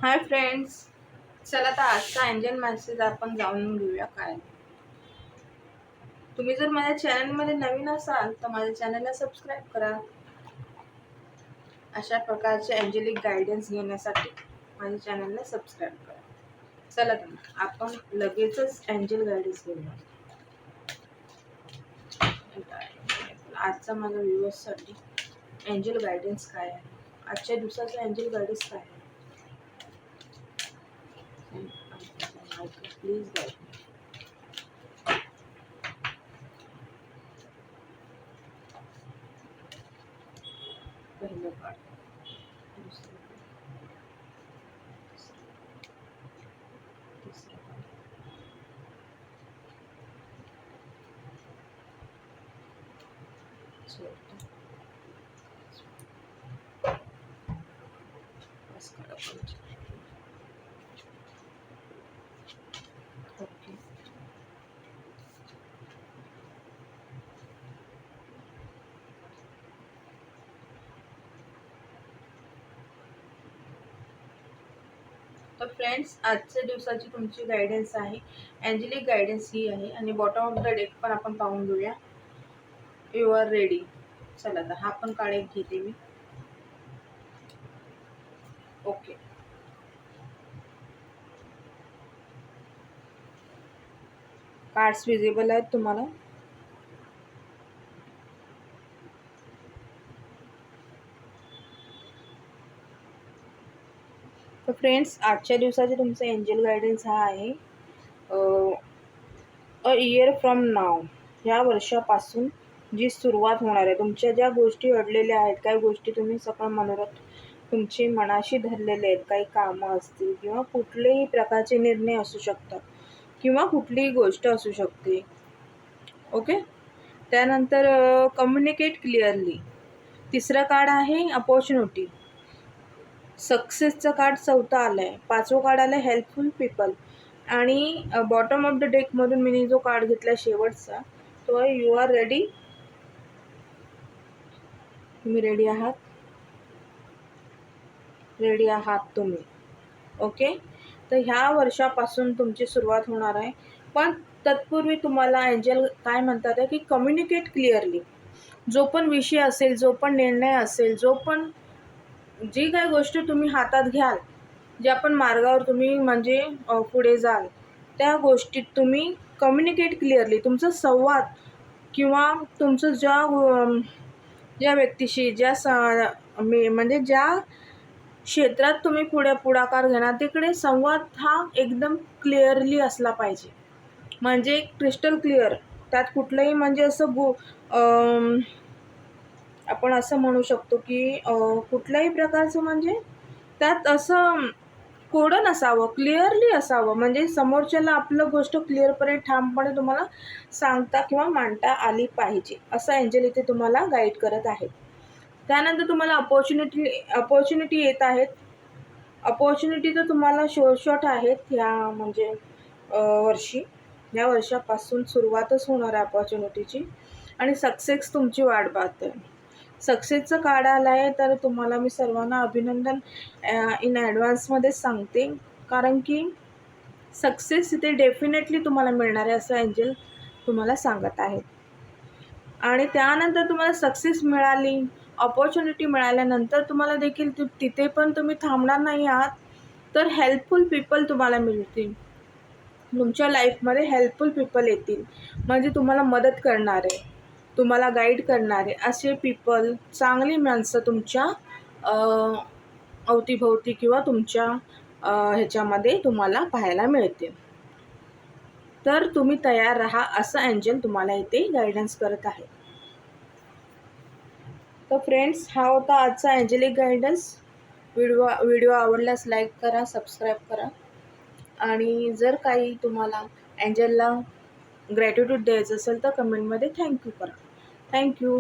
Hi friends, चला तर आजचा एंजल मेसेज आपण जाणून घेऊया काय. तुम्ही जर माझ्या चॅनलमध्ये नवीन असाल तर माझ्या चॅनलला सबस्क्राईब करा. अशा प्रकारचे एंजेलिक गायडन्स घेण्यासाठी माझ्या चॅनलला सबस्क्राईब करा. चला तर आपण लगेचच एंजल गायडन्स घेऊया. आजचा माझ्या व्ह्यूअर्ससाठी एंजल गायडन्स काय आहे, आजच्या दिवसाचा एंजल गायडन्स काय आहे, प्लीज गाईड. पहिलं कार्ड, दुसरं कार्ड, तिसरं कार्ड, चौथं, पाच कार्ड आपण ओके. तर फ्रेंड्स, आजच्या दिवसाची तुमची गायडन्स आहे, एंजेलिक गायडन्स ही आहे. आणि बॉटम ऑफ द डेक पण आपण पाहून घेऊया. You are ready. चला तर हा पण कार्ड एक घेते मी. ओके. कार्ड्स विजिबल आहेत तुम्हाला. तर फ्रेंड्स, आजच्या दिवसाचे तुमचं एंजल गायडन्स हा आहे, अ इयर फ्रॉम नाव. या वर्षापासून जी सुरुवात होणार आहे, तुमच्या ज्या गोष्टी अडलेल्या आहेत, काही गोष्टी तुम्ही सगळं मनोरथ तुमचे मनाशी धरलेले आहेत, काही कामं असतील किंवा कुठलेही प्रकारचे निर्णय असू शकतात किंवा कुठलीही गोष्ट असू शकते. ओके. त्यानंतर कम्युनिकेट क्लिअरली. तिसरं कार्ड आहे अपॉर्च्युनिटी. सक्सेसचं कार्ड चौथा आलं आहे. पाचवं कार्ड आलं आहे हेल्पफुल पीपल. आणि बॉटम ऑफ द डेकमधून मी जो कार्ड घेतला शेवटचा तो आहे यू आर रेडी. तुम्ही रेडी आहात. रेडी आहात तुम्ही. ओके. तर ह्या वर्षापासून तुमची सुरुवात होणार आहे. पण तत्पूर्वी तुम्हाला एंजल काय म्हणतात आहे की कम्युनिकेट क्लिअरली. जो पण विषय असेल, जो पण निर्णय असेल, जो पण जी काही गोष्ट तुम्ही हातात घ्याल, ज्या पण मार्गावर तुम्ही म्हणजे पुढे जाल, त्या गोष्टीत तुम्ही कम्युनिकेट क्लिअरली. तुमचा संवाद किंवा तुमचं ज्या व्यक्तीशी म्हणजे ज्या क्षेत्रात तुम्ही पुढाकार घेणार तिकडे संवाद हा एकदम क्लिअरली असला पाहिजे. म्हणजे क्रिस्टल क्लिअर. त्यात कुठलंही म्हणजे असं आपण असं म्हणू शकतो की कुठल्याही प्रकारचं म्हणजे त्यात असं कोडं नसावं, क्लिअरली असावं. म्हणजे समोरच्याला आपलं गोष्ट क्लिअरपणे ठामपणे तुम्हाला सांगता किंवा मांडता आली पाहिजे, असं एंजल इथे तुम्हाला गाईड करत आहे. त्यानंतर तुम्हाला अपॉर्च्युनिटी येत आहेत. अपॉर्च्युनिटी तर तुम्हाला शॉर्ट आहेत ह्या म्हणजे वर्षी. या वर्षापासून सुरुवातच होणार आहे अपॉर्च्युनिटीची. आणि सक्सेस तुमची वाट पाहते. सक्सेसचं कार्ड आलं आहे, तर तुम्हाला मी सर्वांना अभिनंदन इन ॲडव्हान्समध्ये सांगते. कारण की सक्सेस इथे डेफिनेटली तुम्हाला मिळणार आहे असं एंजल तुम्हाला सांगत आहे. आणि त्यानंतर तुम्हाला सक्सेस मिळाली, अपॉर्च्युनिटी मिळाल्यानंतर तुम्हाला देखील तिथे पण तुम्ही थांबणार नाही आहात. तर हेल्पफुल पीपल तुम्हाला मिळतील. तुमच्या लाईफमध्ये हेल्पफुल पीपल येतील. म्हणजे तुम्हाला मदत करणारे, तुम्हाला गाईड करणारे असे पीपल, चांगली माणसं तुमच्या अवतीभोवती किंवा तुमच्या ह्याच्यामध्ये तुम्हाला पाहायला मिळतील. तर तुम्ही तयार राहा असं एंजल तुम्हाला इथे गायडन्स करत आहे. तर फ्रेंड्स, हा होता आजचा एंजेलिक गायडन्स. व्हिडिओ आवडल्यास लाईक करा, सबस्क्राईब करा. आणि जर काही तुम्हाला एंजलला ग्रॅटिट्यूड द्यायचं असेल तर कमेंटमध्ये थँक्यू करा. थँक्यू.